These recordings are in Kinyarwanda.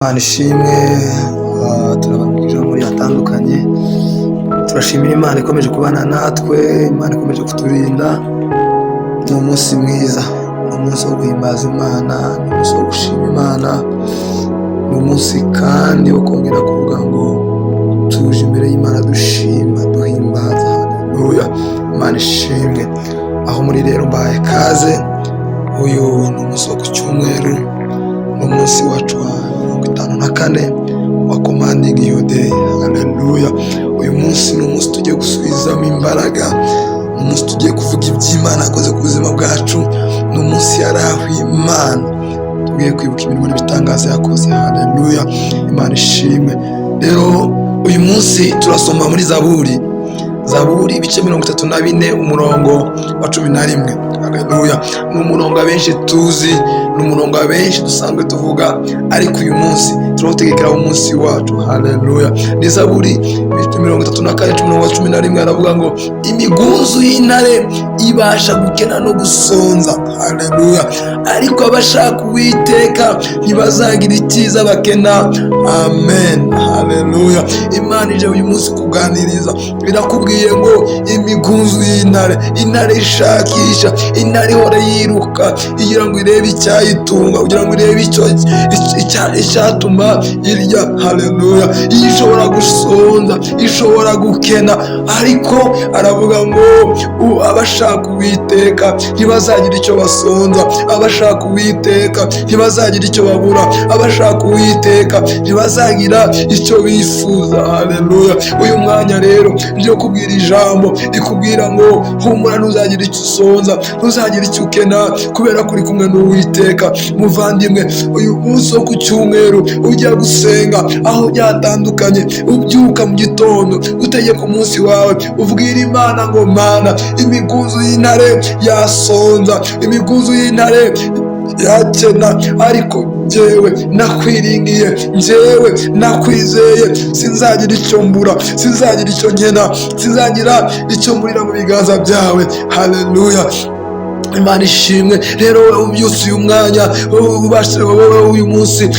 Imana ishimwe. Turababwira muri hatandukanye. Turashimira Imana ikomeje kubana natwe, Imana ikomeje kuturinda. Ni umunsi mwiza, ni umunsi wo guhimbaza Imana, ni umunsi wo gushima Imana, ni umunsi kandi wo kongera kuvuga ngo tuje imbere y'Imana dushima, duhimbaza. Haleluya, Imana ishimwe. Aho muri rero mbaye kaze. Uyu ni umunsi wo ku cyumweru, ni umunsi wacu wa 54 wa commanding your day. Haleluya. Uyu munsi ni umunsi tugiye gusubizamo imbaraga, ni umunsi tugiye kuvuga iby'Imana yakoze ku buzima bwacu, ni umunsi yarahuye Imana, tugiye kwibuka imirimo n'ibitangaza yakoze. Haleluya, Imana ishimwe. Rero uyu munsi turasoma muri Zaburi ibice 34 umurongo wa 11. Haleluya. Ni umurongo abenshi tuzi, ni umurongo abenshi dusanzwe tuvuga, ariko uyu munsi turawutegekera umunsi wacu. Haleluya. Ni Zaburi 34 umurongo wa 11 aravuga ngo imigunzu y'intare ibasha gukena no gusonza. Haleluya. Ariko abashaka Uwiteka ntibazagira icyiza bakena. Amen. Haleluya. Imana ije uyu munsi kuganiriza, birakubwiye ngo imigunzu y'intare, intare ishakisha, intare ihora yiruka igira ngo irebe icyayitunga, kugira ngo irebe icyatuma irya. Haleluya. Ishobora gusonza, ishobora gukena, ariko aravuga ngo abashaka Uwiteka ntibazagira icyo basonza, abashaka Uwiteka ntibazagira icyo babura, abashaka Uwiteka ntibazagira icyo bifuza. Haleluya. Uyu mwanya rero ngiye kubwira ijambo ikubwira ngo humura, ntuzagira icyo usonza, ntuzagira icyo ukena, kubera ko uri kumwe n'Uwiteka. Muvandimwe, uyu munsi wo ku cyumweru ujya gusenga aho byatandukanye, ubyuka mu gitondo utegeka umunsi wawe, ubwira Imana ngo Mana, imigunzu y'intare yasonza, imigunzu y'intare yakena, ariko njyewe nakwiringiye, njyewe nakwizeye, sinzagira icyo mbura, sinzagira icyo nkena, sinzagira icyo mburira mu biganza byawe. Haleluya. Imana ishimwe. Rero wowe ubyutse uyu mwanya, wowe uyu munsi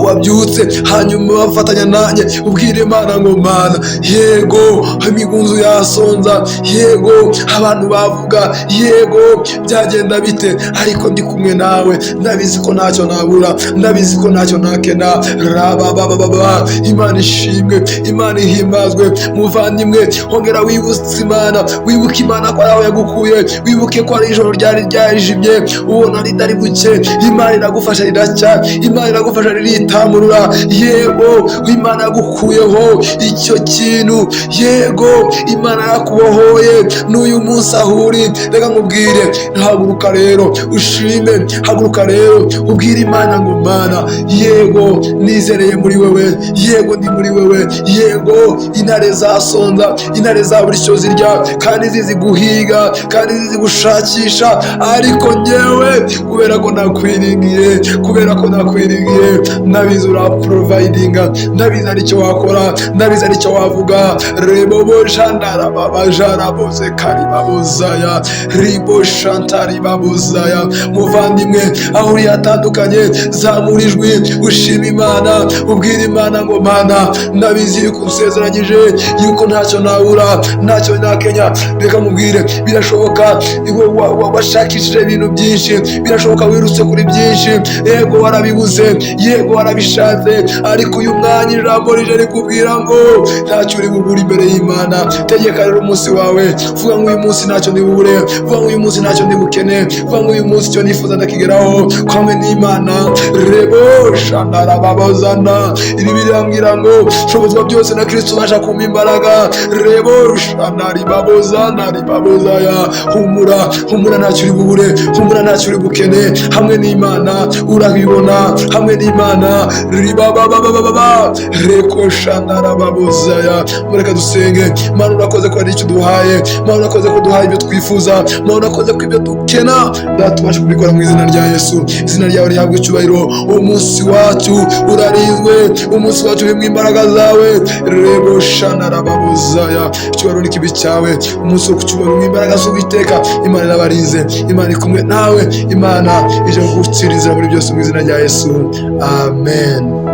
wabyutse, hanyuma bafatanya nanjye ubwira Imana ngo Mana, yego imigunzu yasonza, yego abantu bavuga, yego byagenda bite, ariko ndi kumwe nawe, ndabizi ko ntacyo nabura, ndabizi ko ntacyo nakena. Rababababa. Imana ishimwe, Imana ihimbazwe. Muvandimwe, hongera wibutse Imana, wibuke Imana ko ari aho yagukuye, wibuke ko ari ijoro ryajimye ubona ritari buke, Imana iragufasha riracya, Imana iragufasha riritamurura. Yego Imana yagukuyeho icyo kintu, yego Imana yakubohoye n'uyu munsi aho uri. Reka nkubwire, haguruka rero ushime, haguruka rero ubwire Imana ngo Mana, yego nizereye muri wewe, yego ndi muri wewe, yego intare zasonza, intare zabura icyo zirya, kandi zizi guhiga, kandi zizi gushakisha, ariko njyewe kubera ko nakwiringiye, kubera ko nakwiringiye, ndabizi uraprovidinga, ndabizi ari icyo wakora, ndabizi ari icyo wavuga. Rebobo shandara babajara bose kari babuzaya, ribo shantari babuzaya. Muvandimwe, aho uri hatandukanye, zamura ijwi ushima Imana, ubwira Imana ngo Mana, ndabizi yuko usezeranyije yuko ntacyo nabura, ntacyo nakenya. Reka mubwire, birashoboka washakishije ibintu byinshi, birashoboka wirutse kuri byinshi, yego warabibuze, yego warabishatse, ariko uyu mwanya ijambo rije rikubwira ngo ntacyo uri bubure imbere y'Imana. Tegeka rero umunsi wawe, vuga ngo uyu munsi ntacyo ndibubure, vuga ngo uyu munsi ntacyo ndibukene, vuga ngo uyu munsi icyo nifuza ndakigeraho kamwe n'Imana. Rebo shandara babazana. Iri birambwira ngo shobozwa byose na Kristo ubasha kumpa imbaraga. Rebo shandari babozana ribabozaya. Humura, humura ntacyo uri bubure, humura ntacyo uri bukene, hamwe n'Imana urabibona, hamwe n'Imana. Ribababababa reko shandara babozaya. Mureka dusenge. Mana, urakoze ko hari icyo duhaye, Mana urakoze ko duhaye ibyo twifuza, Mana urakoze ko ibyo dukena tubashe kubikora mu izina rya Yesu. Izina ryawe rihabwe icyubahiro. Umunsi wacu urarinzwe, umunsi wacu uri mu imbaraga zawe. Rebo shandara babozaya. Icyubahiro ni kibi cyawe, umunsi wo kucyubahiro mu imbaraga z'Uwiteka. Imana irabarize, Imana iri kumwe nawe, Imana ije kugutsiriza muri byose mu izina rya Yesu. Amen.